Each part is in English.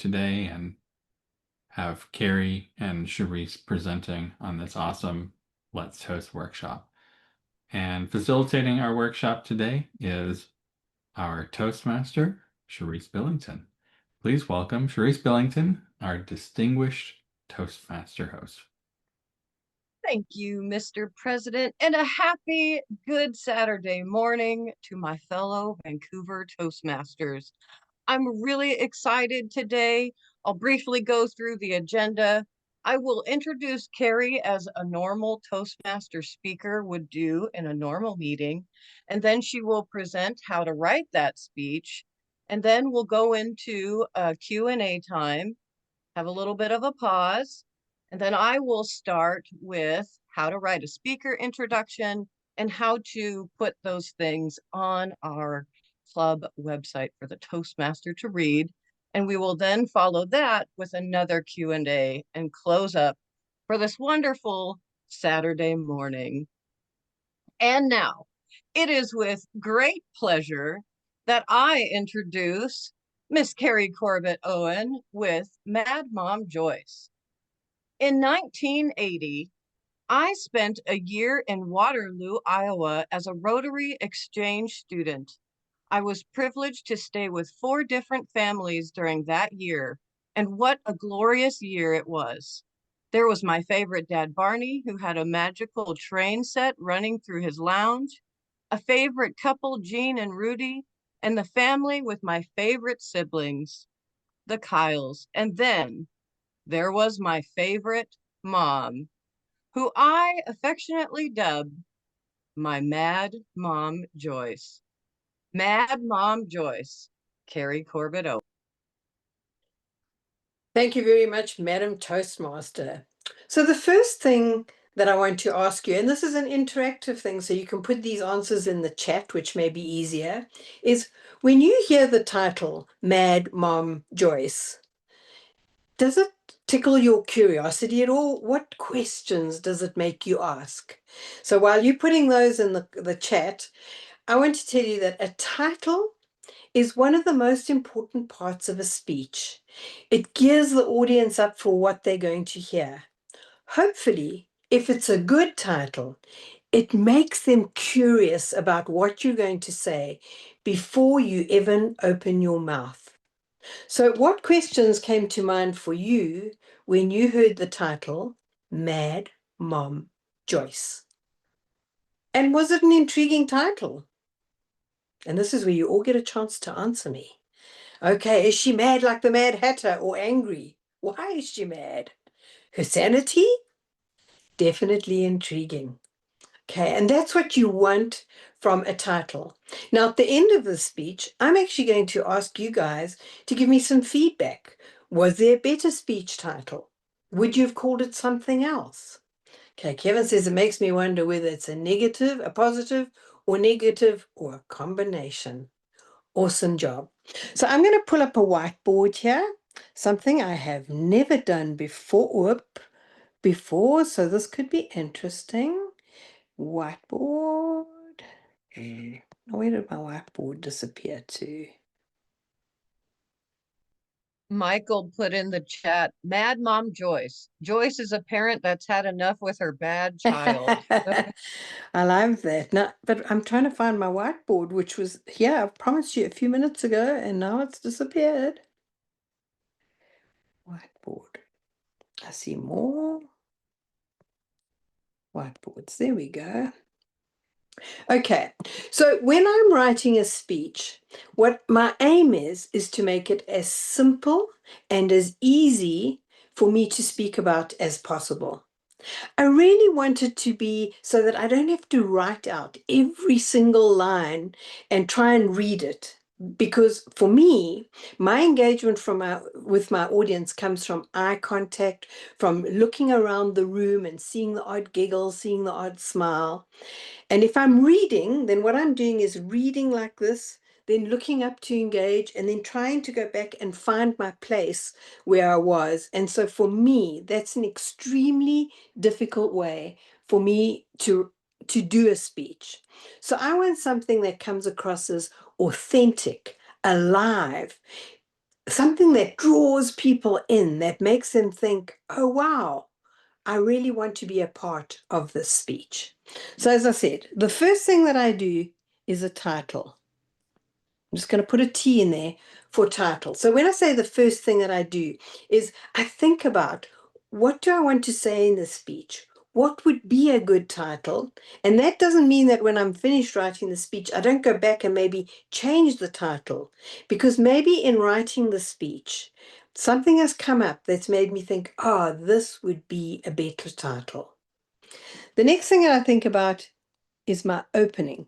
today and have Cari and Cherise presenting on this awesome Let's Toast workshop. And facilitating our workshop today is our Toastmaster, Cherise Billington. Please welcome Cherise Billington, our distinguished Toastmaster host. Thank you, Mr. President, and a happy, good Saturday morning to my fellow Vancouver Toastmasters. I'm really excited today. I'll briefly go through the agenda. I will introduce Cari as a normal Toastmaster speaker would do in a normal meeting, and then she will present how to write that speech, and then we'll go into a Q&A time, have a little bit of a pause, and then I will start with how to write a speaker introduction and how to put those things on our club website for the Toastmaster to read. And we will then follow that with another Q&A and close up for this wonderful Saturday morning. And now, it is with great pleasure that I introduce Miss Cari Corbet-Owen with Mad Mom Joyce. In 1980, I spent a year in Waterloo, Iowa as a Rotary exchange student. I was privileged to stay with 4 different families during that year, and what a glorious year it was. There was my favorite dad, Barney, who had a magical train set running through his lounge, a favorite couple, Jean and Rudy, and the family with my favorite siblings, the Kyles. And then there was my favorite mom, who I affectionately dubbed my Mad Mom Joyce. Mad Mom Joyce, Cari Corbet-Owen. Thank you very much, Madam Toastmaster. So the first thing that I want to ask you, and this is an interactive thing, so you can put these answers in the chat, which may be easier, is when you hear the title, Mad Mom Joyce, does it tickle your curiosity at all? What questions does it make you ask? So while you're putting those in the chat, I want to tell you that a title is one of the most important parts of a speech. It gears the audience up for what they're going to hear. Hopefully, if it's a good title, it makes them curious about what you're going to say before you even open your mouth. So what questions came to mind for you when you heard the title, Mad Mom Joyce? And was it an intriguing title? And this is where you all get a chance to answer me. Okay, is she mad like the Mad Hatter or angry? Why is she mad? Her sanity? Definitely intriguing. Okay, and that's what you want from a title. Now, at the end of the speech, I'm actually going to ask you guys to give me some feedback. Was there a better speech title? Would you have called it something else? Okay, Kevin says it makes me wonder whether it's a negative, a positive, or negative, or a combination. Awesome job. So I'm going to pull up a whiteboard here, something I have never done before, so this could be interesting. Whiteboard. Where did my whiteboard disappear to? Michael put in the chat, Mad Mom Joyce. Joyce is a parent that's had enough with her bad child. I love that. No, but I'm trying to find my whiteboard, which was here, I promised you a few minutes ago, and now it's disappeared. Whiteboard. I see more whiteboards. There we go. Okay, so when I'm writing a speech, what my aim is to make it as simple and as easy for me to speak about as possible. I really want it to be so that I don't have to write out every single line and try and read it. Because for me, my engagement with my audience comes from eye contact, from looking around the room and seeing the odd giggle, seeing the odd smile. And if I'm reading, then what I'm doing is reading like this, then looking up to engage, and then trying to go back and find my place where I was. And so for me, that's an extremely difficult way for me to do a speech. So I want something that comes across as authentic, alive, something that draws people in, that makes them think, oh, wow, I really want to be a part of this speech. So as I said, the first thing that I do is a title. I'm just going to put a T in there for title. So when I say the first thing that I do is I think about, what do I want to say in the speech? What would be a good title? And that doesn't mean that when I'm finished writing the speech, I don't go back and maybe change the title, because maybe in writing the speech, something has come up that's made me think, oh, this would be a better title. The next thing that I think about is my opening.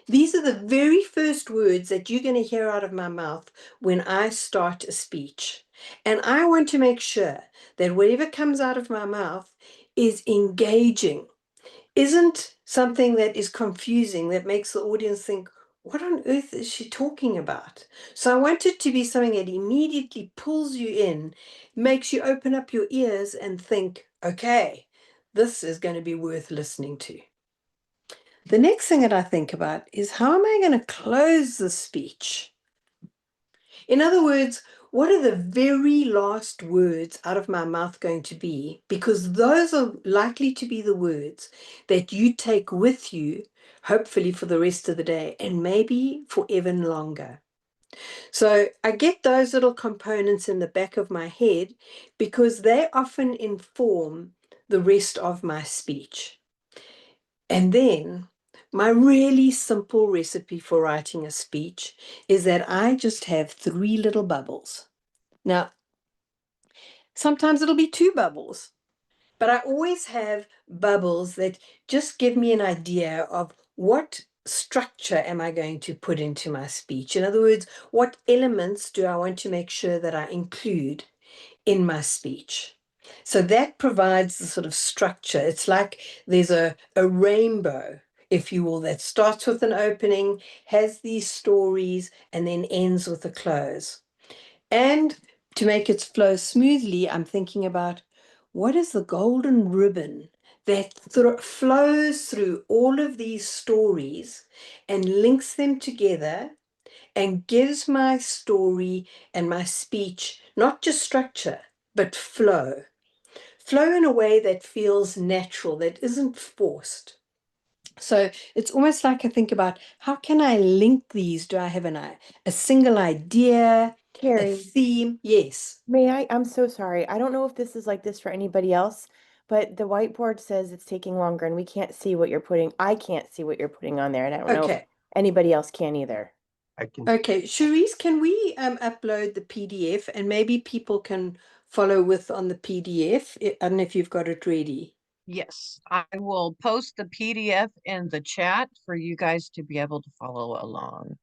These are the very first words that you're going to hear out of my mouth when I start a speech. And I want to make sure that whatever comes out of my mouth is engaging, isn't something that is confusing, that makes the audience think, what on earth is she talking about? So I want it to be something that immediately pulls you in, makes you open up your ears and think, okay, this is going to be worth listening to. The next thing that I think about is, how am I going to close the speech? In other words, what are the very last words out of my mouth going to be? Because those are likely to be the words that you take with you, hopefully for the rest of the day, and maybe for even longer. So I get those little components in the back of my head because they often inform the rest of my speech. And then my really simple recipe for writing a speech is that I just have 3 little bubbles. Now, sometimes it'll be 2 bubbles, but I always have bubbles that just give me an idea of what structure am I going to put into my speech. In other words, what elements do I want to make sure that I include in my speech? So that provides the sort of structure. It's like there's a rainbow, if you will, that starts with an opening, has these stories, and then ends with a close. And to make it flow smoothly, I'm thinking about, what is the golden ribbon that flows through all of these stories and links them together and gives my story and my speech not just structure, but flow. Flow in a way that feels natural, that isn't forced. So it's almost like I think about, how can I link these? Do I have a single idea, a Cari, theme? Yes. may I? I'm so sorry. I don't know if this is like this for anybody else, but the whiteboard says it's taking longer and we can't see what you're putting. I can't see what you're putting on there, and I don't know if Okay. anybody else can either. I can. Okay. Cherise, can we upload the PDF and maybe people can follow with on the PDF? I don't know if you've got it ready. Yes, I will post the PDF in the chat for you guys to be able to follow along.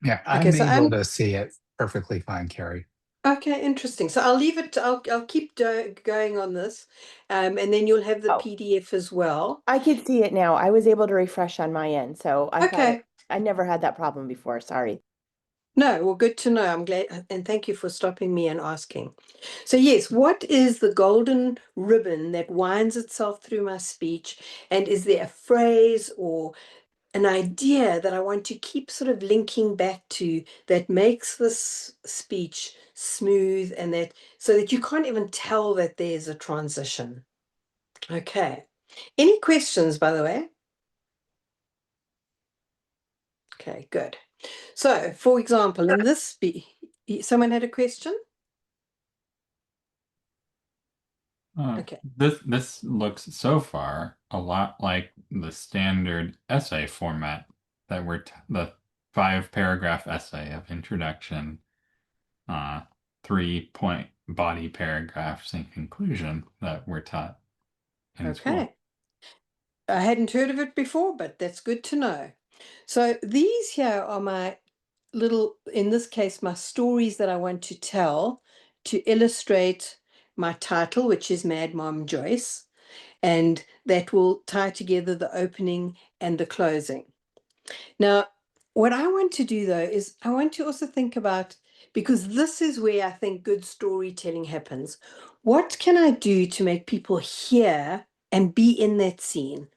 Yeah, Okay, I'm so able to see it perfectly fine, Cari. okay, interesting. So I'll leave it, I'll keep going on this, and then you'll have the Oh. PDF as well. I could see it now. I was able to refresh on my end, so I thought Okay. I never had that problem before. Sorry. No, well, good to know. I'm glad, and thank you for stopping me and asking. So yes, what is the golden ribbon that winds itself through my speech? And is there a phrase or an idea that I want to keep sort of linking back to that makes this speech smooth, and that so that you can't even tell that there's a transition? Okay. Any questions, by the way? Okay, good. So, for example, in this speech, someone had a question? Okay. This looks so far a lot like the standard essay format that the 5-paragraph essay of introduction, 3-point body paragraphs and conclusion that we're taught in school. Okay. I hadn't heard of it before, but that's good to know. So these here are my little, in this case, my stories that I want to tell to illustrate my title, which is Mad Mom Joyce, and that will tie together the opening and the closing. Now, what I want to do though is I want to also think about, because this is where I think good storytelling happens. What can I do to make people hear and be in that scene?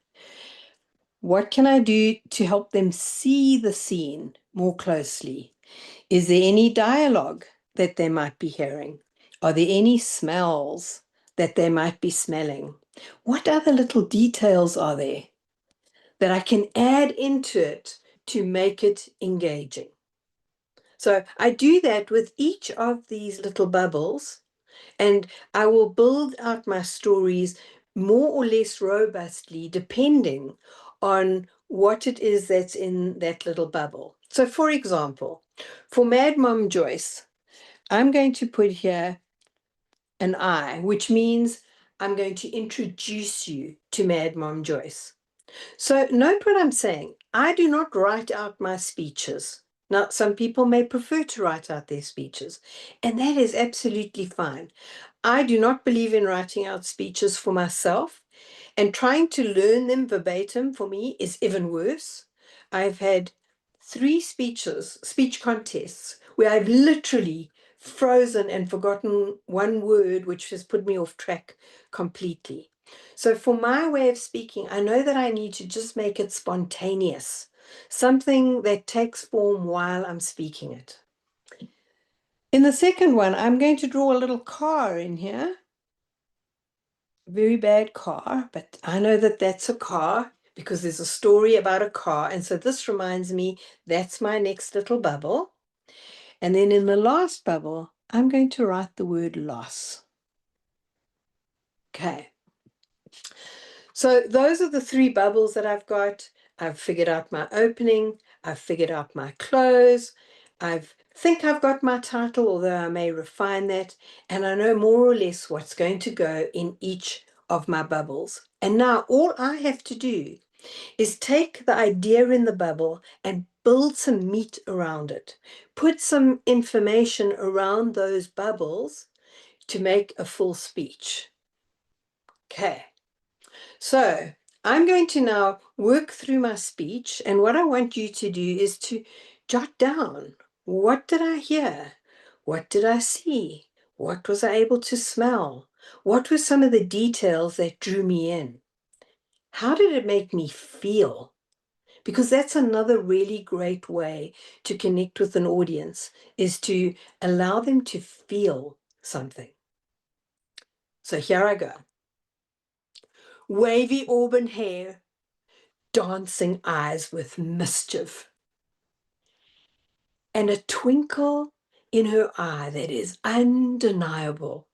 What can I do to help them see the scene more closely? Is there any dialogue that they might be hearing? Are there any smells that they might be smelling? What other little details are there that I can add into it to make it engaging? So I do that with each of these little bubbles, and I will build out my stories more or less robustly depending on what it is that's in that little bubble. So for example, for Mad Mom Joyce, I'm going to put here an I, which means I'm going to introduce you to Mad Mom Joyce. So note what I'm saying. I do not write out my speeches. Now, some people may prefer to write out their speeches, and that is absolutely fine. I do not believe in writing out speeches for myself, and trying to learn them verbatim for me is even worse. I've had 3 speech contests, where I've literally frozen and forgotten one word, which has put me off track completely. So for my way of speaking, I know that I need to just make it spontaneous, something that takes form while I'm speaking it. In the second one, I'm going to draw a little car in here. Very bad car, but I know that that's a car because there's a story about a car. And so this reminds me that's my next little bubble. And then in the last bubble, I'm going to write the word loss. Okay. So those are the 3 bubbles that I've got. I've figured out my opening. I've figured out my close. Think I've got my title, although I may refine that. And I know more or less what's going to go in each of my bubbles. And now all I have to do is take the idea in the bubble and build some meat around it. Put some information around those bubbles to make a full speech. Okay. So I'm going to now work through my speech, and what I want you to do is to jot down, what did I hear? What did I see? What was I able to smell? What were some of the details that drew me in? How did it make me feel? Because that's another really great way to connect with an audience, is to allow them to feel something. So here I go. Wavy auburn hair, dancing eyes with mischief, and a twinkle in her eye that is undeniable.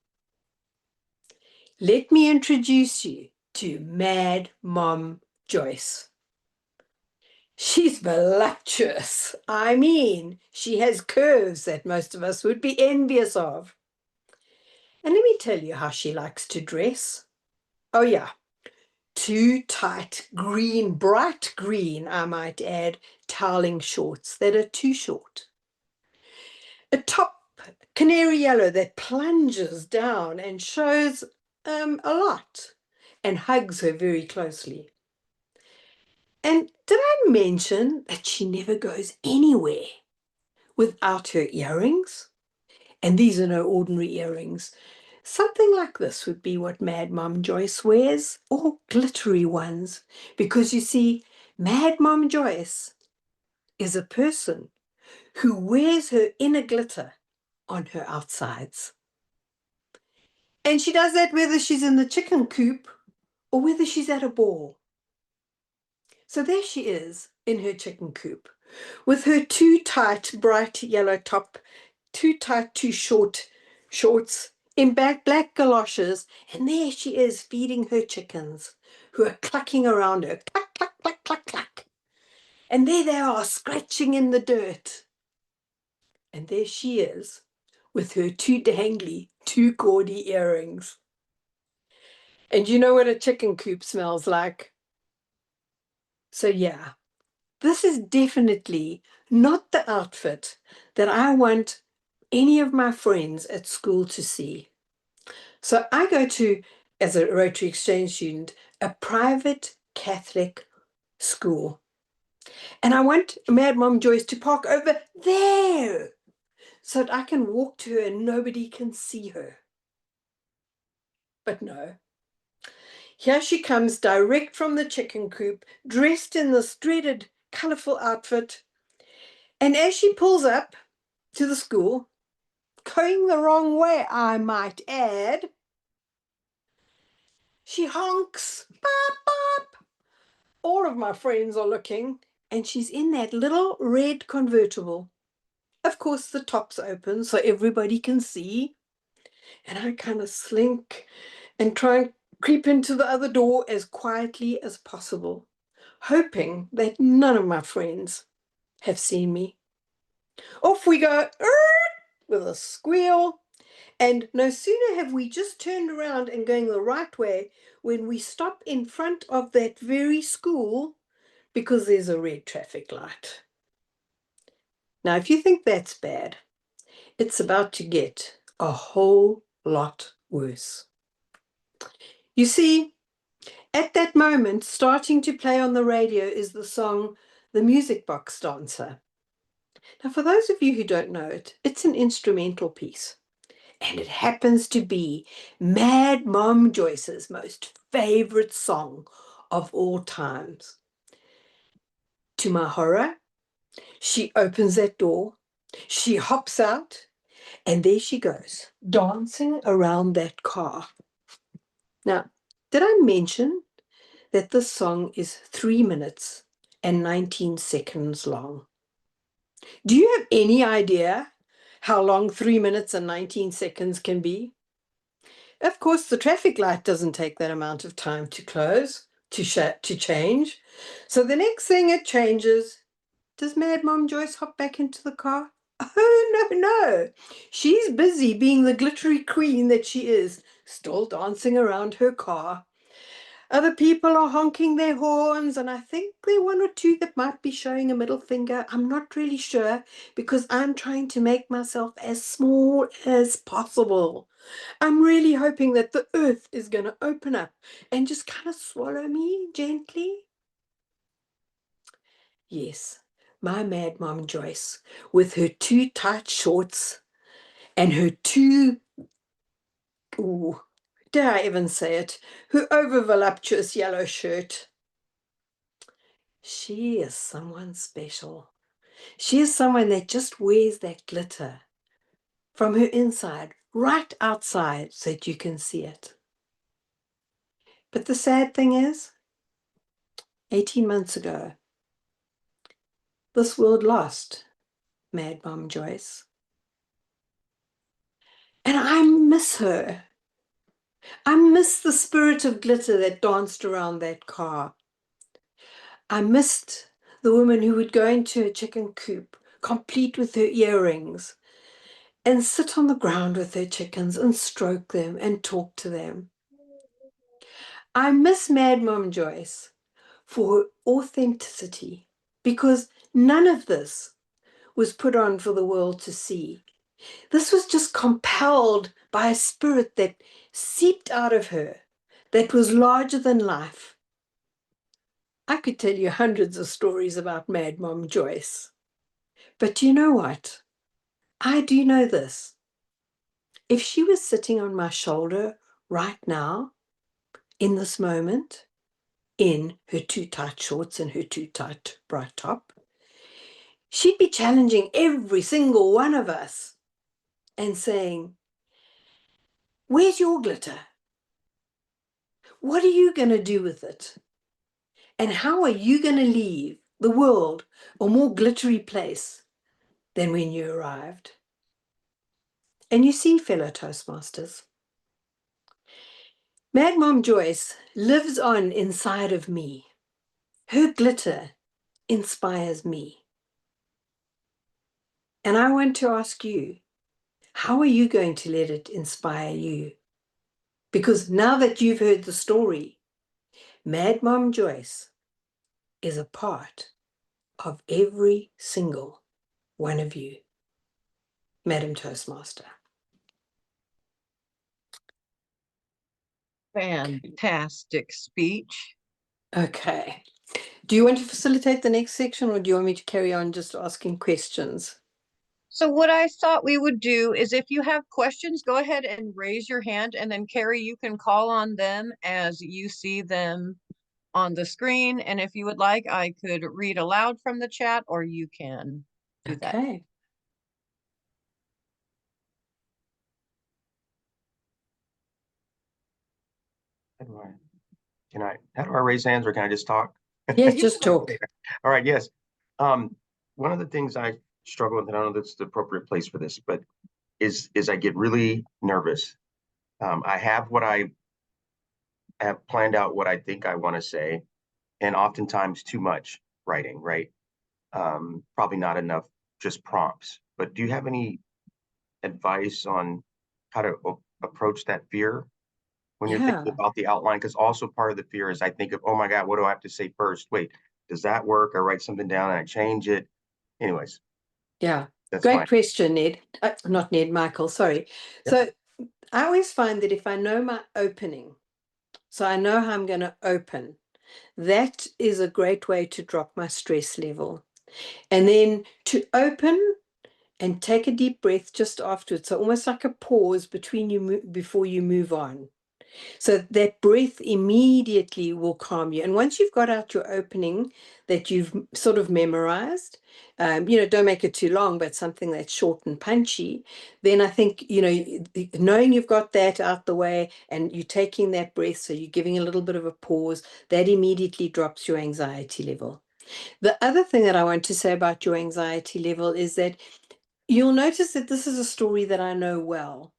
Let me introduce you to Mad Mom Joyce. She's voluptuous. I mean, she has curves that most of us would be envious of. And let me tell you how she likes to dress. Oh yeah, 2 tight green, bright green, I might add, toweling shorts that are too short. A top canary yellow that plunges down and shows a lot and hugs her very closely. And did I mention that she never goes anywhere without her earrings? And these are no ordinary earrings. Something like this would be what Mad Mom Joyce wears, or glittery ones, because you see, Mad Mom Joyce is a person who wears her inner glitter on her outsides. And she does that whether she's in the chicken coop or whether she's at a ball. So there she is in her chicken coop with her 2 tight, bright yellow top, 2 tight, 2 short shorts in black galoshes, and there she is feeding her chickens who are clucking around her, cluck, cluck, cluck, cluck, cluck. And there they are scratching in the dirt. And there she is with her 2 dangly, 2 gaudy earrings. And you know what a chicken coop smells like? So yeah, this is definitely not the outfit that I want any of my friends at school to see. So I go to, as a Rotary Exchange student, a private Catholic school. And I want Mad Mom Joyce to park over there so that I can walk to her and nobody can see her. But no. Here she comes direct from the chicken coop, dressed in this dreaded, colorful outfit. And as she pulls up, to the school, going the wrong way, I might add. She honks, bop, bop. All of my friends are looking, and she's in that little red convertible. Of course, the top's open so everybody can see. And I kind of slink and try and creep into the other door as quietly as possible, hoping that none of my friends have seen me. Off we go, with a squeal. And no sooner have we just turned around and going the right way when we stop in front of that very school because there's a red traffic light. Now, if you think that's bad, it's about to get a whole lot worse. You see, at that moment, starting to play on the radio is the song The Music Box Dancer. Now, for those of you who don't know it, it's an instrumental piece. And it happens to be Mad Mom Joyce's most favorite song of all times. To my horror, she opens that door, she hops out, and there she goes, dancing around that car. Now, did I mention that this song is 3 minutes and 19 seconds long? Do you have any idea how long 3 minutes and 19 seconds can be? Of course, the traffic light doesn't take that amount of time to close, to change. So the next thing it changes, does Mad Mom Joyce hop back into the car? Oh, no. She's busy being the glittery queen that she is, still dancing around her car. Other people are honking their horns, and I think there are one or two that might be showing a middle finger. I'm not really sure because I'm trying to make myself as small as possible. I'm really hoping that the earth is going to open up and just kind of swallow me gently. Yes, my Mad Mom Joyce, with her too tight shorts and her too, ooh, dare I even say it, her over voluptuous yellow shirt. She is someone special. She is someone that just wears that glitter from her inside, right outside, so that you can see it. But the sad thing is, 18 months ago, this world lost Mad Mom Joyce. And I miss her. I miss the spirit of glitter that danced around that car. I missed the woman who would go into a chicken coop, complete with her earrings, and sit on the ground with her chickens and stroke them and talk to them. I miss Mad Mom Joyce for her authenticity, because none of this was put on for the world to see. This was just compelled by a spirit that seeped out of her, that was larger than life. I could tell you hundreds of stories about Mad Mom Joyce. But you know what? I do know this. If she was sitting on my shoulder right now, in this moment, in her too tight shorts and her too tight bright top, she'd be challenging every single one of us and saying, where's your glitter? What are you going to do with it? And how are you going to leave the world a more glittery place than when you arrived? And you see, fellow Toastmasters, Mad Mom Joyce lives on inside of me. Her glitter inspires me. And I want to ask you, how are you going to let it inspire you? Because now that you've heard the story, Mad Mom Joyce is a part of every single one of you, Madam Toastmaster. Fantastic speech. Okay. Do you want to facilitate the next section, or do you want me to carry on just asking questions? So what I thought we would do is, if you have questions, go ahead and raise your hand, and then Cari, you can call on them as you see them on the screen. And if you would like, I could read aloud from the chat, or you can do that. Okay. how do I raise hands or can I just talk? Yes, just talk. All right, yes. One of the things I struggle with, and I don't know if that's the appropriate place for this, but is I get really nervous. I have planned out what I think I want to say, and oftentimes too much writing, right? Probably not enough just prompts. But do you have any advice on how to approach that fear when you're thinking Yeah. about the outline? Because also part of the fear is I think of, oh my God, what do I have to say first? Wait, does that work? I write something down and I change it. Anyways, Yeah. that's Great fine. question, Ned. Not Ned, Michael, sorry. Yep. So I always find that if I know my opening, so I know how I'm going to open, that is a great way to drop my stress level. And then to open and take a deep breath just afterwards. So almost like a pause between you before you move on. So that breath immediately will calm you. And once you've got out your opening that you've sort of memorized, don't make it too long, but something that's short and punchy, then I think, knowing you've got that out the way and you're taking that breath, so you're giving a little bit of a pause, that immediately drops your anxiety level. The other thing that I want to say about your anxiety level is that you'll notice that this is a story that I know well.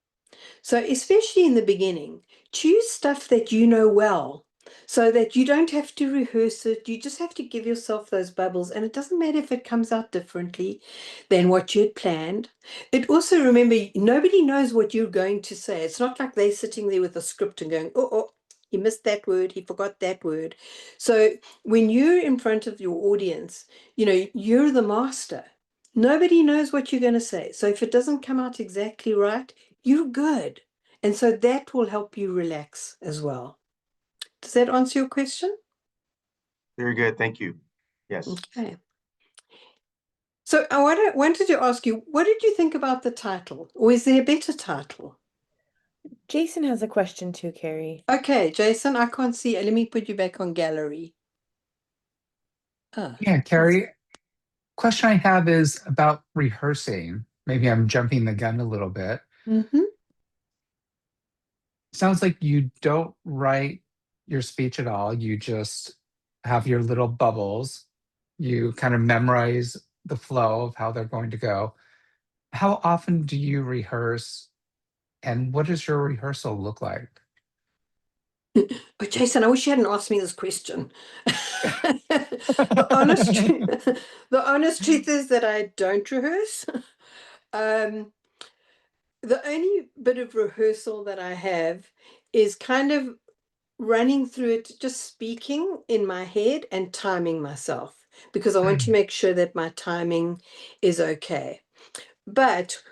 So, especially in the beginning, choose stuff that you know well so that you don't have to rehearse it. You just have to give yourself those bubbles. And it doesn't matter if it comes out differently than what you had planned. It also, remember, nobody knows what you're going to say. It's not like they're sitting there with a script and going, oh, he missed that word, he forgot that word. So, when you're in front of your audience, you're the master. Nobody knows what you're going to say. So, if it doesn't come out exactly right, you're good. And so that will help you relax as well. Does that answer your question? Very good. Thank you. Yes. Okay. So I wanted to ask you, what did you think about the title? Or is there a better title? Jason has a question too, Cari. Okay, Jason, I can't see. Let me put you back on gallery. Yeah, Cari, question I have is about rehearsing. Maybe I'm jumping the gun a little bit. Mm-hmm. Sounds like you don't write your speech at all. You just have your little bubbles. You kind of memorize the flow of how they're going to go. How often do you rehearse, and what does your rehearsal look like? But Jason, I wish you hadn't asked me this question. The honest truth is that I don't rehearse. The only bit of rehearsal that I have is kind of running through it, just speaking in my head and timing myself because I want to make sure that my timing is okay. But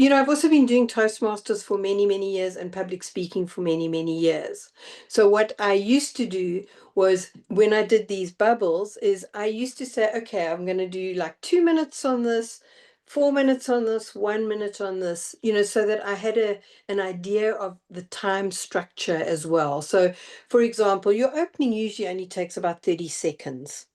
I've also been doing Toastmasters for many, many years and public speaking for many, many years. So what I used to do was when I did these bubbles is I used to say, okay, I'm going to do like 2 minutes on this, 4 minutes on this, 1 minute on this, so that I had an idea of the time structure as well. So for example, your opening usually only takes about 30 seconds.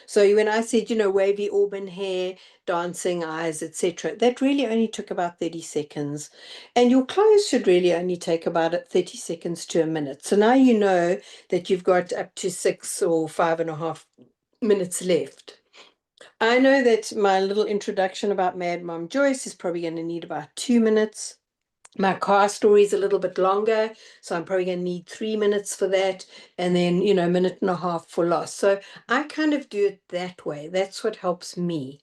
So when I said, wavy auburn hair, dancing eyes, etc., that really only took about 30 seconds. And your clothes should really only take about 30 seconds to a minute. So now you know that you've got up to 6 or 5.5 minutes left. I know that my little introduction about Mad Mom Joyce is probably going to need about 2 minutes. My car story is a little bit longer, so I'm probably going to need 3 minutes for that, and then, a minute and a half for loss. So I kind of do it that way. That's what helps me.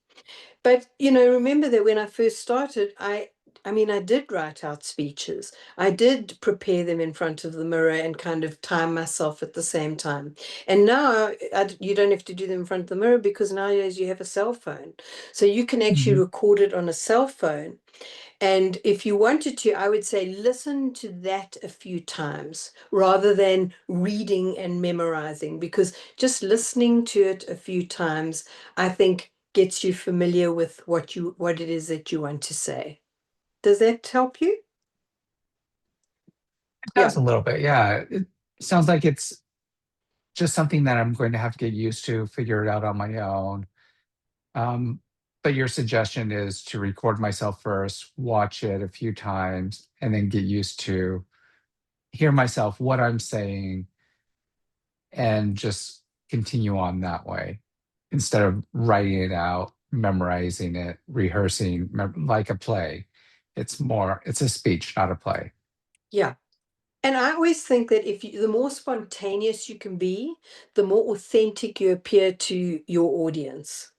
But, remember that when I first started, I mean, I did write out speeches. I did prepare them in front of the mirror and kind of time myself at the same time. And now you don't have to do them in front of the mirror because nowadays you have a cell phone. So you can actually record it on a cell phone. And if you wanted to, I would say listen to that a few times rather than reading and memorizing, because just listening to it a few times, I think, gets you familiar with what it is that you want to say. Does that help you? It does a little bit, yeah. It sounds like it's just something that I'm going to have to get used to, figure it out on my own. But your suggestion is to record myself first, watch it a few times, and then get used to hear myself, what I'm saying, and just continue on that way instead of writing it out, memorizing it, rehearsing like a play. It's a speech, not a play. Yeah. And I always think that the more spontaneous you can be, the more authentic you appear to your audience.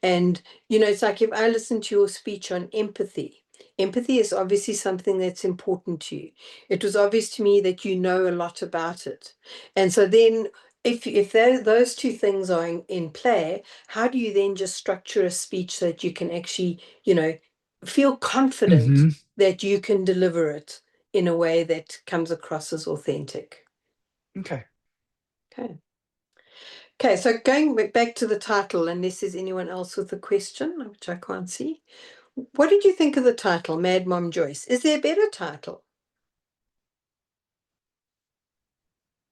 And, it's like if I listen to your speech on empathy, empathy is obviously something that's important to you. It was obvious to me that you know a lot about it. And so then if those two things are in play, how do you then just structure a speech so that you can actually, feel confident Hmm. that you can deliver it in a way that comes across as authentic? Okay. Okay. Okay, so going back to the title, unless there's anyone else with a question, which I can't see. What did you think of the title, Mad Mom Joyce? Is there a better title?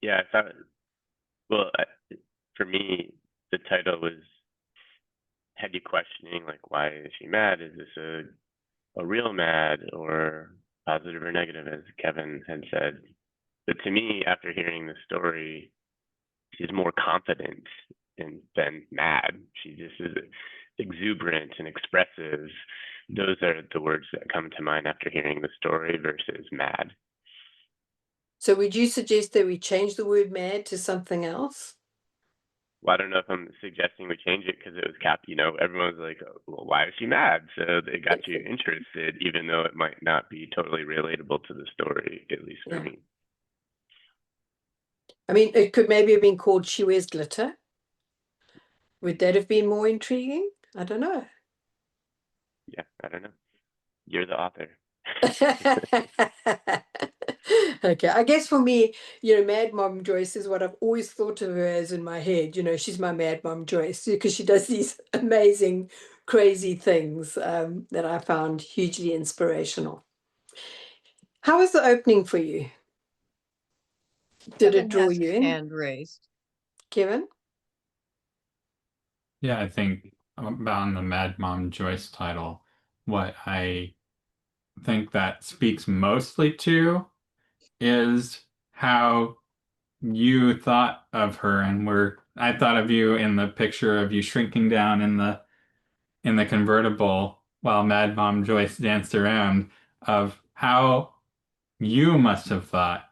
Yeah, I thought, well, for me, the title had you questioning, like, why is she mad? Is this a real mad, or positive or negative, as Kevin had said? But to me, after hearing the story, she's more confident than mad. She just is exuberant and expressive. Those are the words that come to mind after hearing the story versus mad. So would you suggest that we change the word mad to something else? Well, I don't know if I'm suggesting we change it because it was everyone was like, oh, well, why is she mad? So it got you interested, even though it might not be totally relatable to the story, at least for me. I mean, it could maybe have been called She Wears Glitter. Would that have been more intriguing? I don't know. Yeah, I don't know. You're the author. Okay, I guess for me, Mad Mom Joyce is what I've always thought of her as in my head. She's my Mad Mom Joyce because she does these amazing, crazy things that I found hugely inspirational. How was the opening for you? Did Kevin it draw has you his in? hand raised. Kevin? Yeah, I think about the Mad Mom Joyce title, what I think that speaks mostly to is how you thought of her, and I thought of you in the picture of you shrinking down in the convertible while Mad Mom Joyce danced around, of how you must have thought,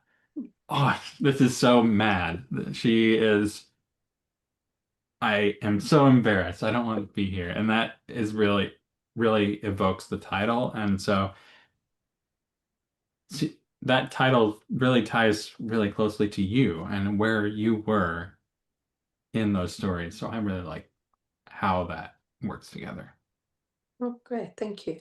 oh, this is so mad. I am so embarrassed. I don't want to be here. And that is really, really evokes the title. And so that title really ties really closely to you and where you were in those stories. So I really like how that works together. Oh, great. Thank you.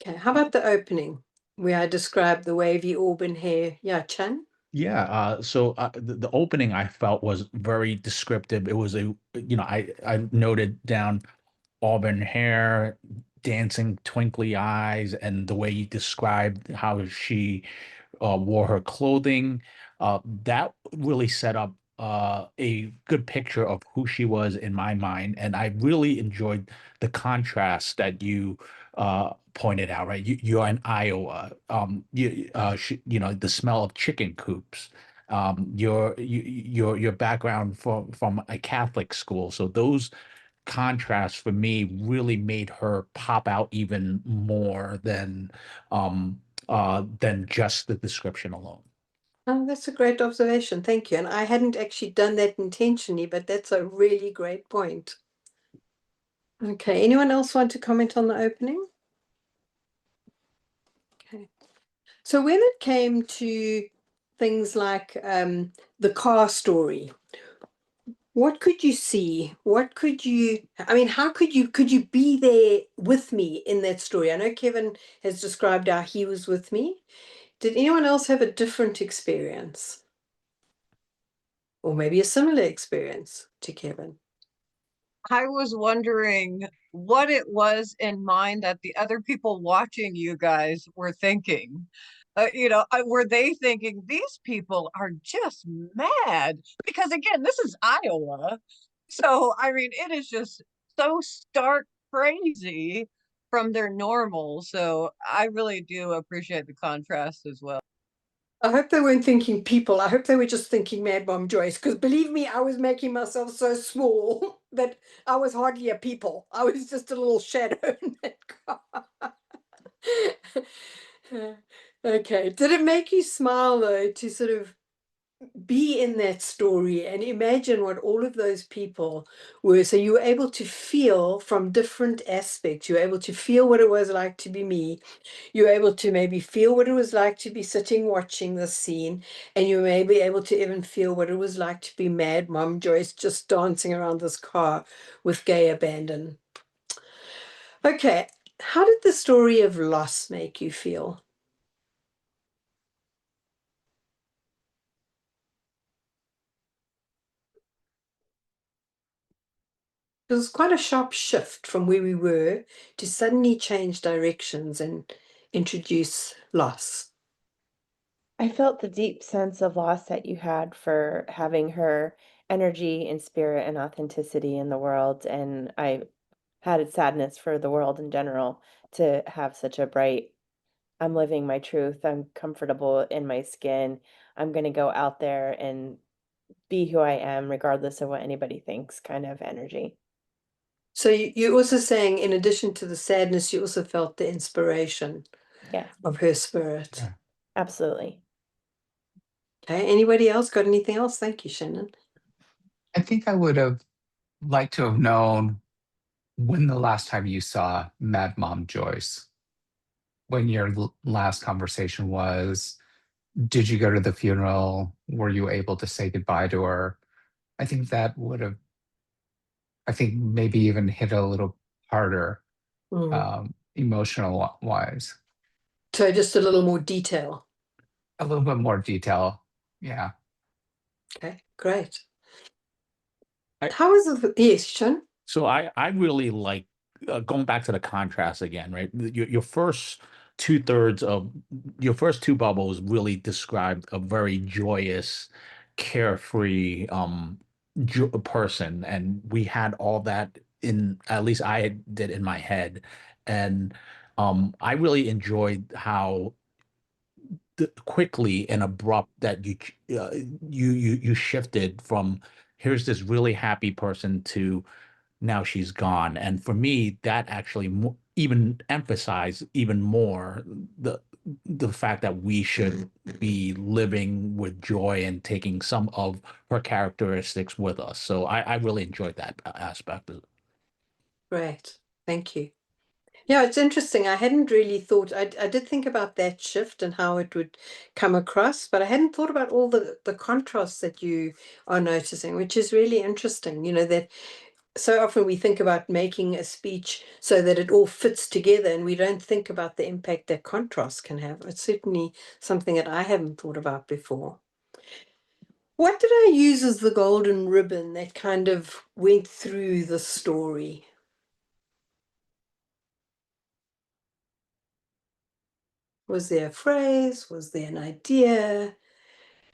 Okay, how about the opening where I described the wavy auburn hair? Yeah, Chan? Yeah, so the opening I felt was very descriptive. It was I noted down auburn hair, dancing twinkly eyes, and the way you described how she wore her clothing. That really set up a good picture of who she was in my mind, and I really enjoyed the contrast that you pointed out. Right, you're in Iowa. The smell of chicken coops. Your background from a Catholic school, so those contrast for me really made her pop out even more than just the description alone. Oh, that's a great observation. Thank you. And I hadn't actually done that intentionally, but that's a really great point. Okay, anyone else want to comment on the opening? Okay. So when it came to things like the car story, what could you see? How could you be there with me in that story? I know Kevin has described how he was with me. Did anyone else have a different experience? Or maybe a similar experience to Kevin? I was wondering what it was in mind that the other people watching you guys were thinking. Were they thinking these people are just mad? Because again, this is Iowa. So, I mean, it is just so stark crazy from their normal. So, I really do appreciate the contrast as well. I hope they weren't thinking people. I hope they were just thinking Mad Mom Joyce, because believe me, I was making myself so small that I was hardly a people. I was just a little shadow in that car. Okay. Did it make you smile though to sort of be in that story and imagine what all of those people were? So you were able to feel from different aspects. You were able to feel what it was like to be me. You were able to maybe feel what it was like to be sitting watching this scene. And you were maybe able to even feel what it was like to be Mad Mom Joyce just dancing around this car with gay abandon. Okay. How did the story of loss make you feel? It was quite a sharp shift from where we were to suddenly change directions and introduce loss. I felt the deep sense of loss that you had for having her energy and spirit and authenticity in the world. And I had a sadness for the world in general to have such a bright, I'm living my truth, I'm comfortable in my skin, I'm going to go out there and be who I am, regardless of what anybody thinks, kind of energy. So you're also saying, in addition to the sadness, you also felt the inspiration Yes, of her spirit. Yeah. absolutely. Okay. Anybody else got anything else? Thank you, Shannon. I think I would have liked to have known when the last time you saw Mad Mom Joyce, when your last conversation was. Did you go to the funeral? Were you able to say goodbye to her? I think that would have, I think maybe even hit a little harder, emotional wise. So just a little more detail. A little bit more detail. Yeah. Okay, great. I- How was it? Yes, Sean? So I really like going back to the contrast again, right? Your first two-thirds of your first two bubbles really described a very joyous, carefree person, and we had all that in, at least I did in my head, and I really enjoyed how quickly and abrupt that you shifted from here's this really happy person to now she's gone. And for me, that actually even emphasized even more the fact that we should be living with joy and taking some of her characteristics with us. So I really enjoyed that aspect of it. Great. Thank you. Yeah, it's interesting. I hadn't really thought, I did think about that shift and how it would come across, but I hadn't thought about all the contrasts that you are noticing, which is really interesting. You know, that so often we think about making a speech so that it all fits together and we don't think about the impact that contrast can have. It's certainly something that I haven't thought about before. What did I use as the golden ribbon that kind of went through the story? Was there a phrase? Was there an idea?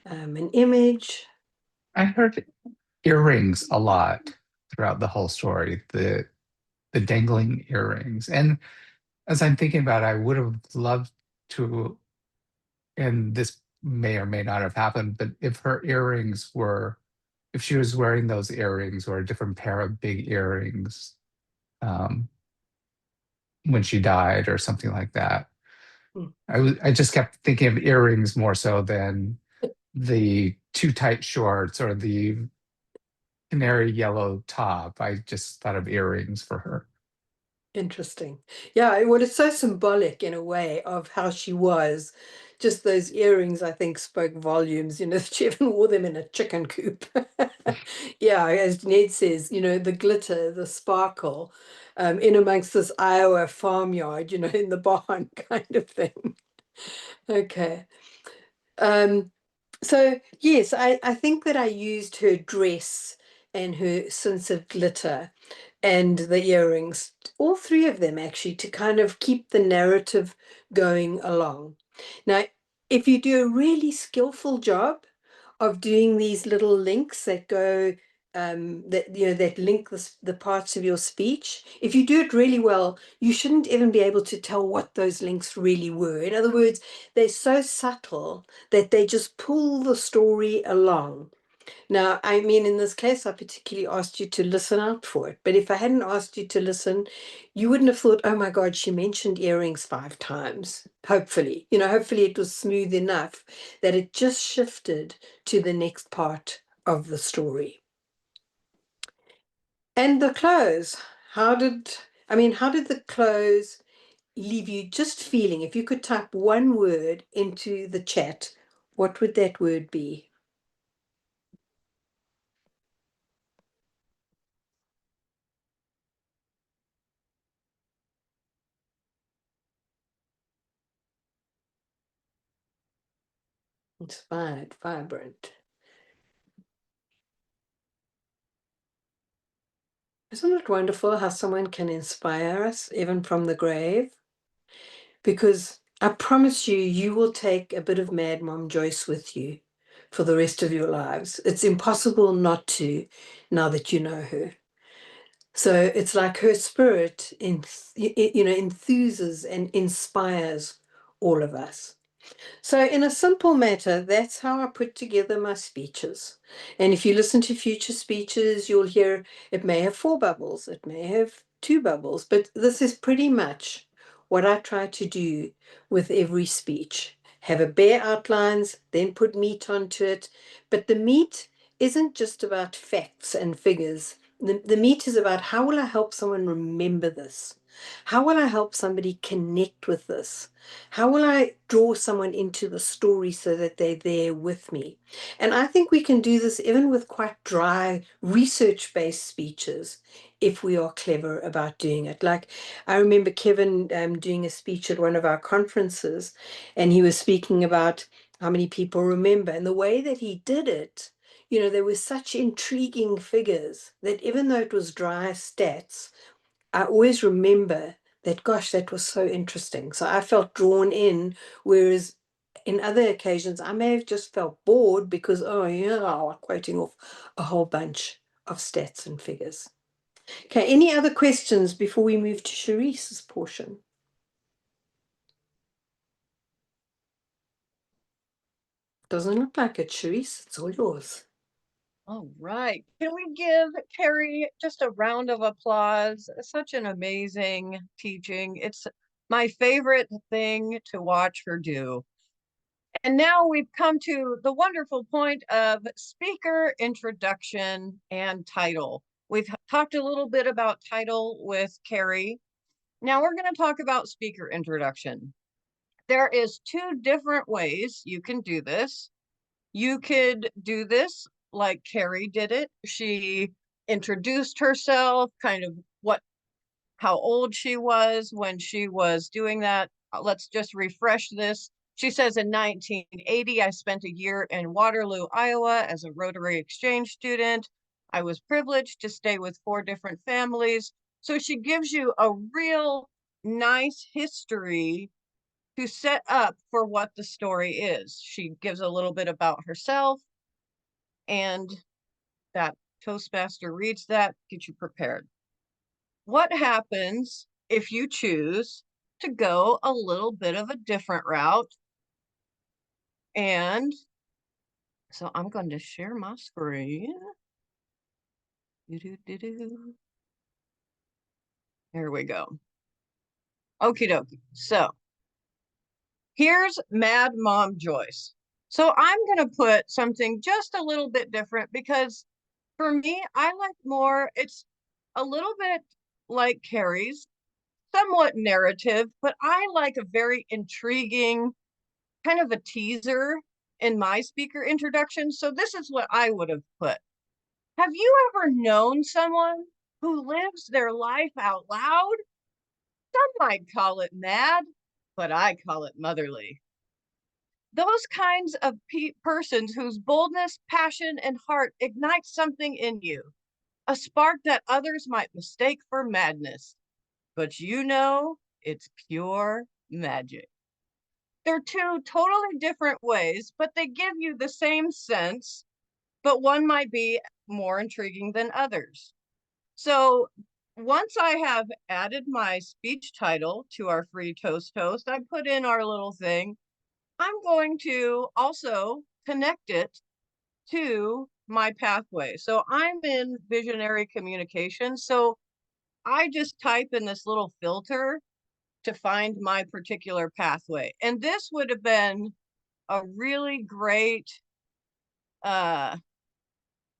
An image? I heard earrings a lot throughout the whole story, the dangling earrings. And as I'm thinking about it, I would have loved to, and this may or may not have happened, but if her earrings were, if she was wearing those earrings or a different pair of big earrings um, when she died or something like that. I just kept thinking of earrings more so than the too tight shorts or the canary yellow top. I just thought of earrings for her. Interesting. Yeah, well, it's so symbolic in a way of how she was. Just those earrings, I think, spoke volumes. You know, she even wore them in a chicken coop. Yeah, as Ned says, you know, the glitter, the sparkle, in amongst this Iowa farmyard, you know, in the barn kind of thing. Okay. So yes, I think that I used her dress and her sense of glitter and the earrings, all three of them actually, to kind of keep the narrative going along. Now, if you do a really skillful job of doing these little links that go that that link the parts of your speech. If you do it really well, you shouldn't even be able to tell what those links really were. In other words, they're so subtle that they just pull the story along. Now, I mean, in this case, I particularly asked you to listen out for it. But if I hadn't asked you to listen, you wouldn't have thought, oh my God, she mentioned earrings 5 times. Hopefully, hopefully it was smooth enough that it just shifted to the next part of the story. And the close, how did the close leave you just feeling? If you could type one word into the chat, what would that word be? Inspired, vibrant. Isn't it wonderful how someone can inspire us even from the grave? Because I promise you, you will take a bit of Mad Mom Joyce with you for the rest of your lives. It's impossible not to, now that you know her. So it's like her spirit enthuses and inspires all of us. So in a simple matter, that's how I put together my speeches. And if you listen to future speeches, you'll hear it may have 4 bubbles, it may have 2 bubbles, but this is pretty much what I try to do with every speech. Have a bare outlines, then put meat onto it. But the meat isn't just about facts and figures. The meat is about how will I help someone remember this? How will I help somebody connect with this? How will I draw someone into the story so that they're there with me? And I think we can do this even with quite dry, research-based speeches if we are clever about doing it. Like I remember Kevin doing a speech at one of our conferences, and he was speaking about how many people remember. And the way that he did it, there were such intriguing figures that even though it was dry stats, I always remember that, gosh, that was so interesting. So I felt drawn in, whereas in other occasions, I may have just felt bored because, oh, yeah, I'm quoting off a whole bunch of stats and figures. Okay, any other questions before we move to Cherise's portion? Doesn't look like it, Cherise. It's all yours. All right. Can we give Cari just a round of applause? Such an amazing teaching. It's my favorite thing to watch her do. And now we've come to the wonderful point of speaker introduction and title. We've talked a little bit about title with Cari. Now we're going to talk about speaker introduction. There is 2 different ways you can do this. You could do this like Cari did it. She introduced herself, kind of how old she was when she was doing that. Let's just refresh this. She says in 1980, I spent a year in Waterloo, Iowa as a Rotary Exchange student. I was privileged to stay with 4 different families. So she gives you a real nice history to set up for what the story is. She gives a little bit about herself, and that Toastmaster reads that, get you prepared. What happens if you choose to go a little bit of a different route? And so I'm going to share my screen. There we go. Okie dokie. So here's Mad Mom Joyce. So I'm going to put something just a little bit different because for me, I like more, it's a little bit like Cari's, somewhat narrative, but I like a very intriguing kind of a teaser in my speaker introduction. So this is what I would have put. Have you ever known someone who lives their life out loud? Some might call it mad, but I call it motherly. Those kinds of persons whose boldness, passion, and heart ignite something in you, a spark that others might mistake for madness. But it's pure magic. They're 2 totally different ways, but they give you the same sense, but one might be more intriguing than others. So once I have added my speech title to our free toast, I put in our little thing. I'm going to also connect it to my pathway. So I'm in visionary communication. So I just type in this little filter to find my particular pathway. And this would have been a really great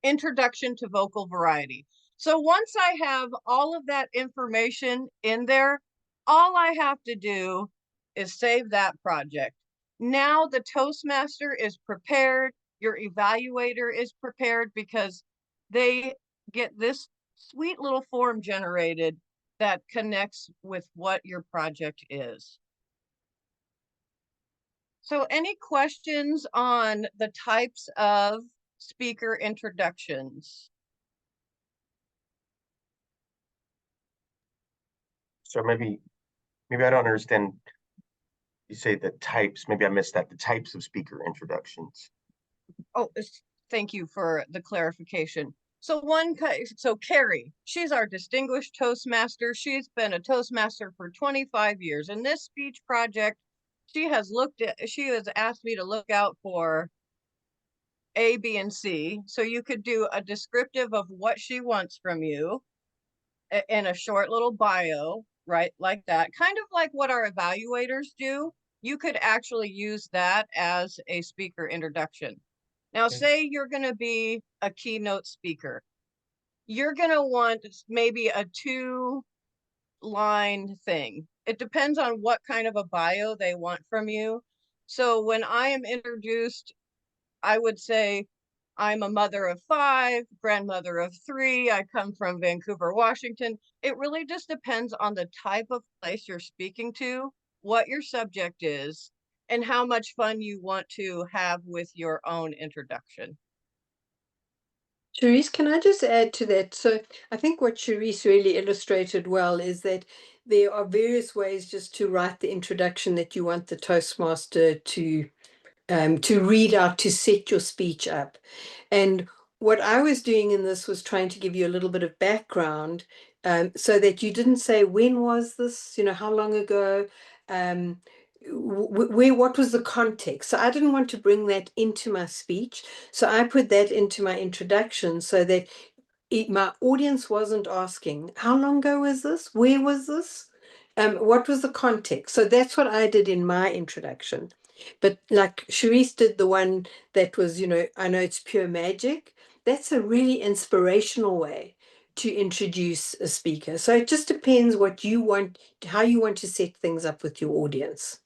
introduction to vocal variety. So once I have all of that information in there, all I have to do is save that project. Now the Toastmaster is prepared, your evaluator is prepared, because they get this sweet little form generated that connects with what your project is. So any questions on the types of speaker introductions? So maybe I don't understand. You say the types, maybe I missed that, the types of speaker introductions. Oh, thank you for the clarification. So Cari, she's our distinguished Toastmaster. She's been a Toastmaster for 25 years. In this speech project, she has asked me to look out for A, B, and C. So you could do a descriptive of what she wants from you in a short little bio, right? Like that, kind of like what our evaluators do. You could actually use that as a speaker introduction. Now, say you're going to be a keynote speaker. You're going to want maybe a 2-line thing. It depends on what kind of a bio they want from you. So when I am introduced, I would say, I'm a mother of 5, grandmother of 3. I come from Vancouver, Washington. It really just depends on the type of place you're speaking to, what your subject is, and how much fun you want to have with your own introduction. Cherise, can I just add to that? So I think what Cherise really illustrated well is that there are various ways just to write the introduction that you want the Toastmaster to read out, to set your speech up. And what I was doing in this was trying to give you a little bit of background, so that you didn't say, when was this, how long ago, what was the context. So I didn't want to bring that into my speech. So I put that into my introduction so that my audience wasn't asking, how long ago was this? Where was this? What was the context? So that's what I did in my introduction. But like Cherise did the one that was, I know it's pure magic. That's a really inspirational way to introduce a speaker. So it just depends what you want, how you want to set things up with your audience.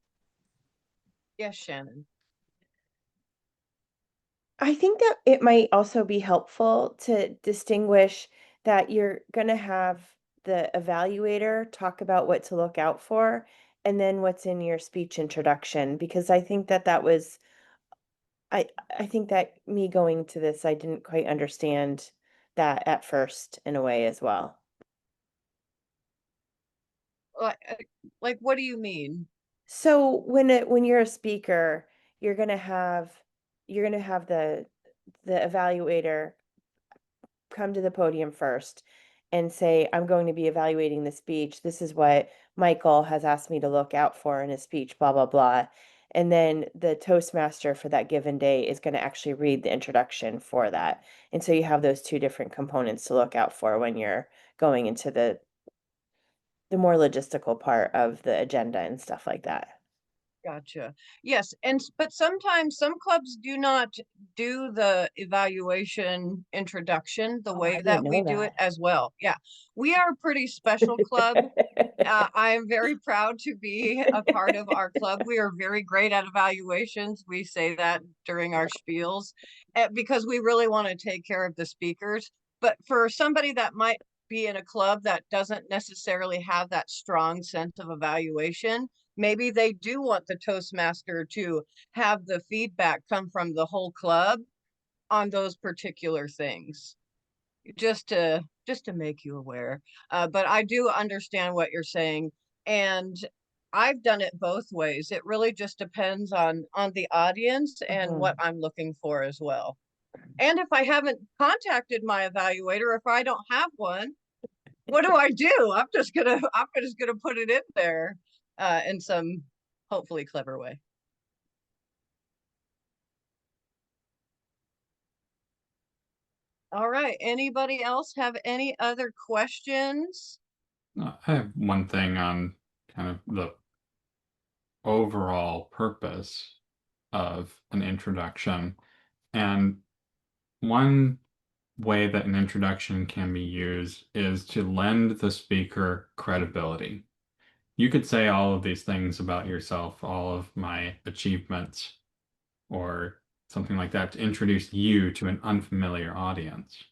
Yes, Shannon. I think that it might also be helpful to distinguish that you're going to have the evaluator talk about what to look out for and then what's in your speech introduction, because I think that was I think that me going to this, I didn't quite understand that at first in a way as well. Like what do you mean? So when you're a speaker, you're gonna have the evaluator come to the podium first and say, I'm going to be evaluating the speech. This is what Michael has asked me to look out for in his speech, blah, blah, blah. And then the Toastmaster for that given day is going to actually read the introduction for that. And so you have those two different components to look out for when you're going into the more logistical part of the agenda and stuff like that. Gotcha. Yes, but sometimes some clubs do not do the evaluation introduction the Oh, I way didn't that we know do it that. as well. Yeah, we are a pretty special club. I am very proud to be a part of our club. We are very great at evaluations. We say that during our spiels, because we really want to take care of the speakers. But for somebody that might be in a club that doesn't necessarily have that strong sense of evaluation, maybe they do want the Toastmaster to have the feedback come from the whole club on those particular things, just to make you aware. But I do understand what you're saying, and I've done it both ways. It really just depends on the audience and what I'm looking for as well. And if I haven't contacted my evaluator, if I don't have one, what do I do? I'm just gonna put it in there in some hopefully clever way. All right. Anybody else have any other questions? I have one thing on kind of the overall purpose of an introduction. And one way that an introduction can be used is to lend the speaker credibility. You could say all of these things about yourself, all of my achievements, or something like that to introduce you to an unfamiliar audience.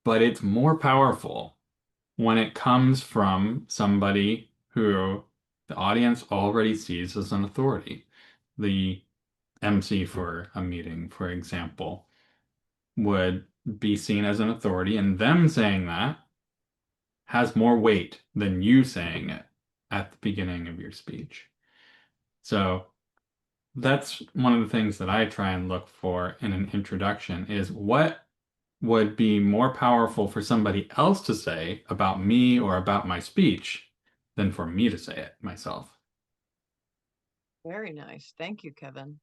But it's more powerful when it comes from somebody who the audience already sees as an authority. The MC for a meeting, for example, would be seen as an authority, and them saying that has more weight than you saying it at the beginning of your speech. So that's one of the things that I try and look for in an introduction is what would be more powerful for somebody else to say about me or about my speech than for me to say it myself. Very nice. Thank you, Kevin.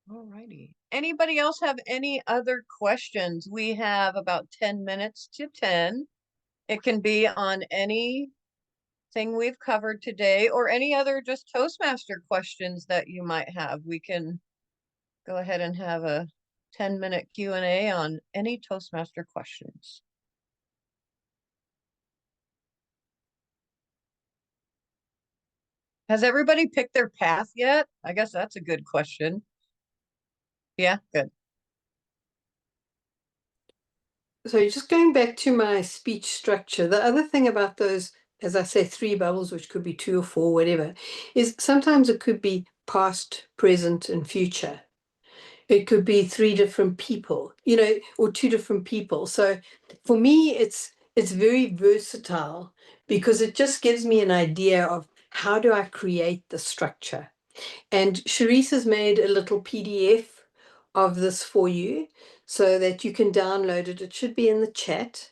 All righty. Anybody else have any other questions? We have about 10 minutes to 10. It can be on anything we've covered today or any other just Toastmaster questions that you might have. We can go ahead and have a 10-minute Q&A on any Toastmaster questions. Has everybody picked their path yet? I guess that's a good question. Yeah, good. So just going back to my speech structure, the other thing about those, as I say, 3 bubbles, which could be 2 or 4, whatever, is sometimes it could be past, present, and future. It could be 3 different people, you know, or 2 different people. So for me, it's very versatile because it just gives me an idea of how do I create the structure. And Cherise has made a little PDF of this for you so that you can download it. It should be in the chat.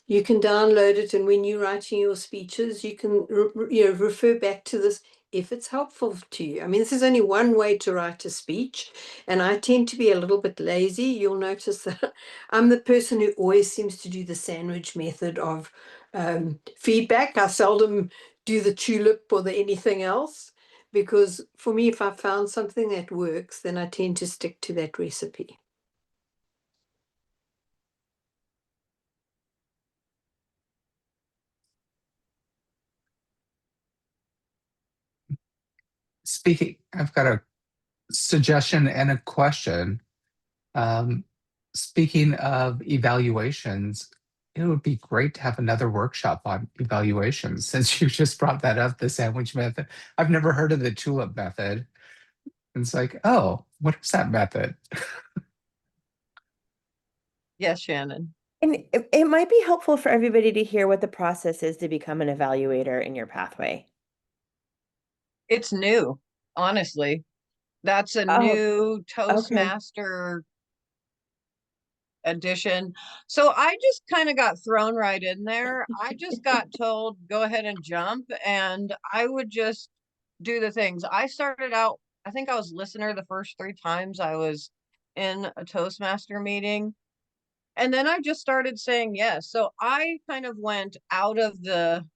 You can download it, and when you're writing your speeches, you can refer back to this if it's helpful to you. I mean, this is only one way to write a speech, and I tend to be a little bit lazy. You'll notice that I'm the person who always seems to do the sandwich method of feedback. I seldom do the tulip or the anything else, because for me, if I found something that works, then I tend to stick to that recipe. Speaking, I've got a suggestion and a question. Speaking of evaluations, it would be great to have another workshop on evaluations since you just brought that up, the sandwich method. I've never heard of the tulip method. It's like, oh, what is that method? Yes, Shannon. And it might be helpful for everybody to hear what the process is to become an evaluator in your pathway. It's new, honestly. That's a Oh, new okay. Toastmaster edition. So I just kind of got thrown right in there. I just got told, go ahead and jump, and I would just do the things. I started out, I think I was listener the first 3 times I was in a Toastmaster meeting. And then I just started saying yes. So I kind of went out of the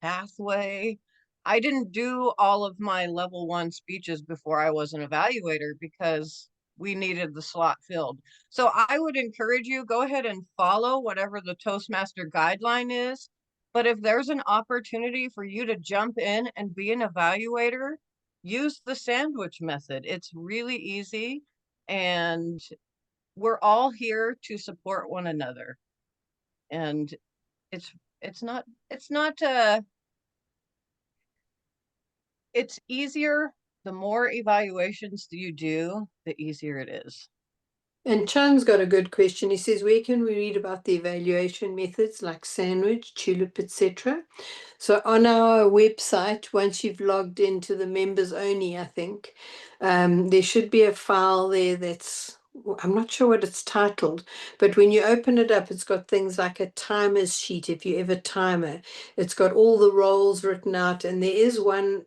pathway. I didn't do all of my level 1 speeches before I was an evaluator because we needed the slot filled. So I would encourage you, go ahead and follow whatever the Toastmaster guideline is. But if there's an opportunity for you to jump in and be an evaluator, use the sandwich method. It's really easy, and we're all here to support one another. And it's not it's easier. The more evaluations you do, the easier it is. And Chung's got a good question. He says, where can we read about the evaluation methods like sandwich, tulip, etc.? So on our website, once you've logged into the members only, I think, there should be a file there that's, I'm not sure what it's titled, but when you open it up, it's got things like a timers sheet, if you ever timer. It's got all the roles written out, and there is one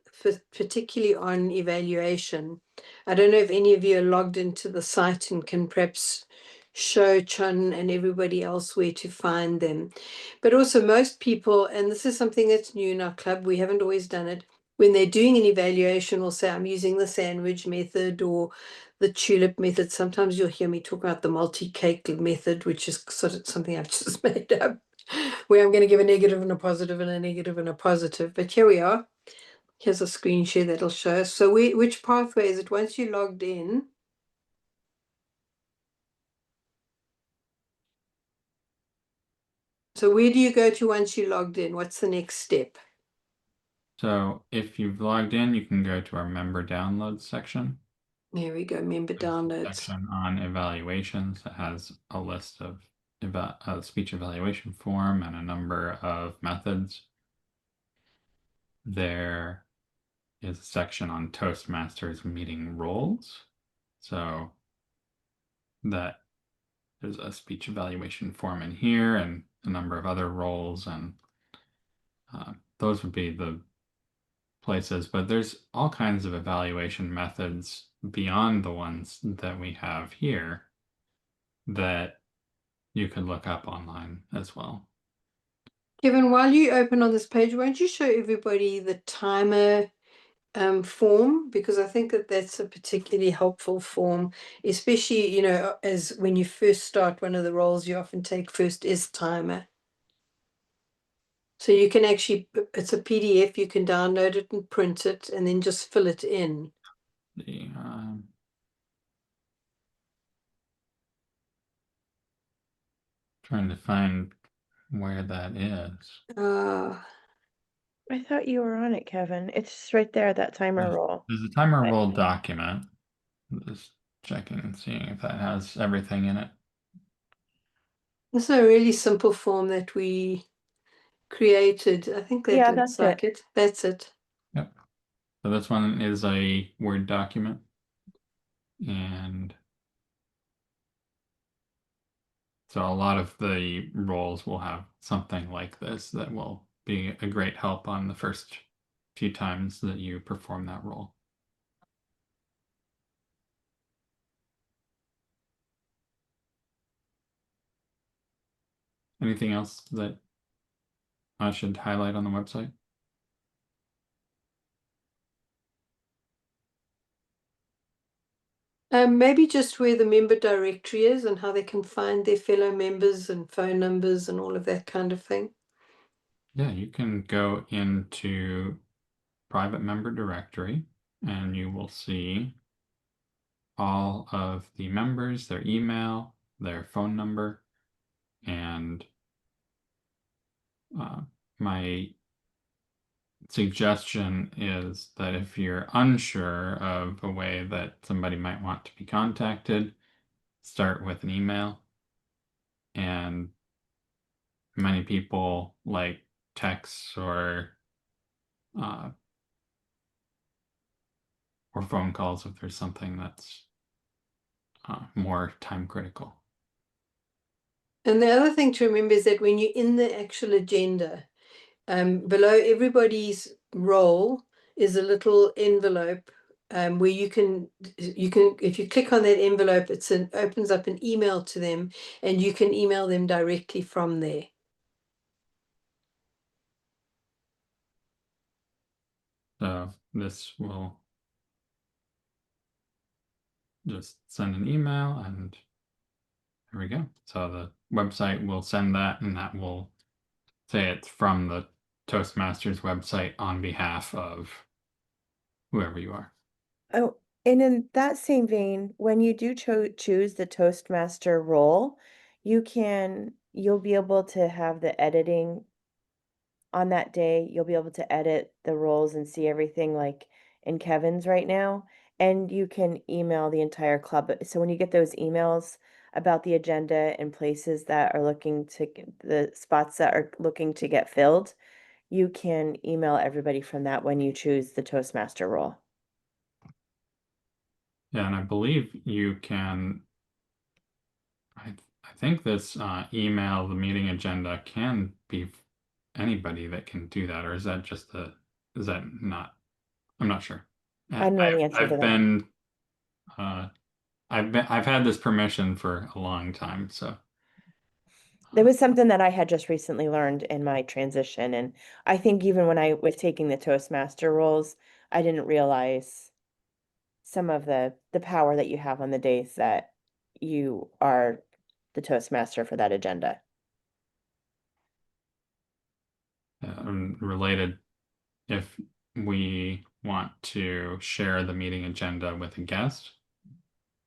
particularly on evaluation. I don't know if any of you are logged into the site and can perhaps show Chun and everybody else where to find them. But also most people, and this is something that's new in our club, we haven't always done it, when they're doing an evaluation will say, I'm using the sandwich method or the tulip method. Sometimes you'll hear me talk about the multi-cake method, which is sort of something I've just made up, where I'm going to give a negative and a positive and a negative and a positive. But here we are. Here's a screen share that'll show us. So which pathway is it once you logged in? So where do you go to once you logged in? What's the next step? So if you've logged in, you can go to our member downloads section. There we go, member There's a downloads. section on evaluations that has a list of speech evaluation form and a number of methods. There is a section on Toastmasters meeting roles. So that there's a speech evaluation form in here and a number of other roles, and those would be the places, but there's all kinds of evaluation methods beyond the ones that we have here that you can look up online as well. Kevin, while you open on this page, won't you show everybody the timer form? Because I think that that's a particularly helpful form, especially, you know, as when you first start, one of the roles you often take first is timer. So you can actually, it's a PDF, you can download it and print it and then just fill it in. The trying to find where that is. I thought you were on it, Kevin. It's right there, that timer roll. There's a timer roll document. Just checking and seeing if that has everything in it. This is a really simple form that we created. I think that Yeah, looks that's like it. That's it. Yep. So this one is a Word document. And so a lot of the roles will have something like this that will be a great help on the first few times that you perform that role. Anything else that I should highlight on the website? Maybe just where the member directory is and how they can find their fellow members and phone numbers and all of that kind of thing. Yeah, you can go into private member directory and you will see all of the members, their email, their phone number, and my suggestion is that if you're unsure of a way that somebody might want to be contacted, start with an email. And many people like texts or phone calls if there's something that's more time critical. And the other thing to remember is that when you're in the actual agenda, below everybody's role is a little envelope where you can, if you click on that envelope, opens up an email to them and you can email them directly from there. So this will just send an email and there we go. So the website will send that and that will say it's from the Toastmasters website on behalf of whoever you are. Oh, and in that same vein, when you do choose the Toastmaster role, you'll be able to have the editing on that day. You'll be able to edit the roles and see everything like in Kevin's right now. and you can email the entire club. So when you get those emails about the agenda and places that are looking to the spots that are looking to get filled, you can email everybody from that when you choose the Toastmaster role. Yeah, and I believe you can, I think this email, the meeting agenda can be anybody that can do that, or is that just is that not, I'm not sure. I don't know the answer to I've that. been, I've had this permission for a long time, so. There was something that I had just recently learned in my transition, and I think even when I was taking the Toastmaster roles, I didn't realize some of the power that you have on the days that you are the Toastmaster for that agenda. Related, if we want to share the meeting agenda with a guest,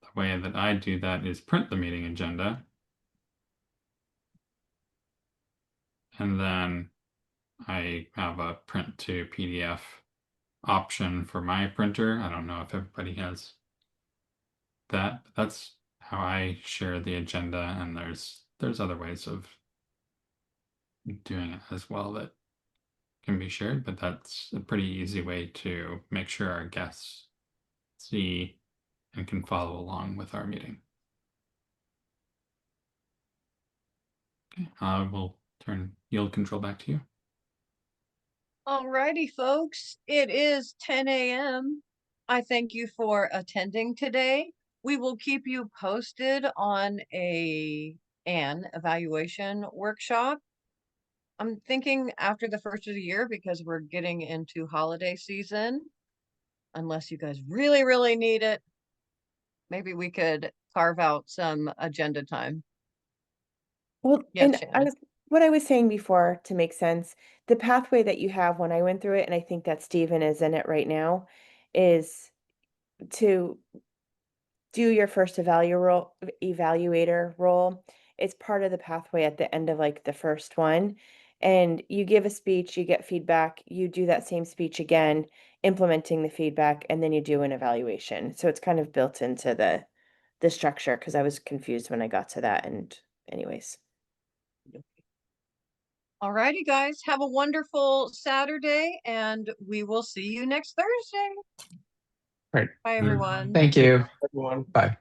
the way that I do that is print the meeting agenda, and then I have a print to PDF option for my printer. I don't know if everybody has that, but that's how I share the agenda, and there's other ways of doing it as well that can be shared, but that's a pretty easy way to make sure our guests see and can follow along with our meeting. Okay, I will yield control back to you. Alrighty, folks, it is 10 a.m. I thank you for attending today. We will keep you posted on an evaluation workshop. I'm thinking after the first of the year because we're getting into holiday season. Unless you guys really, really need it, maybe we could carve out some agenda time. Well, Yes, and Shannon. what I was saying before to make sense, the pathway that you have when I went through it, and I think that Stephen is in it right now, is to do your first evaluator role. It's part of the pathway at the end of like the first one. And you give a speech, you get feedback, you do that same speech again, implementing the feedback, and then you do an evaluation. So it's kind of built into the structure because I was confused when I got to that. And anyways. Alrighty, guys, have a wonderful Saturday, and we will see you next Thursday. Great. Bye, everyone. Thank you. Everyone. Bye.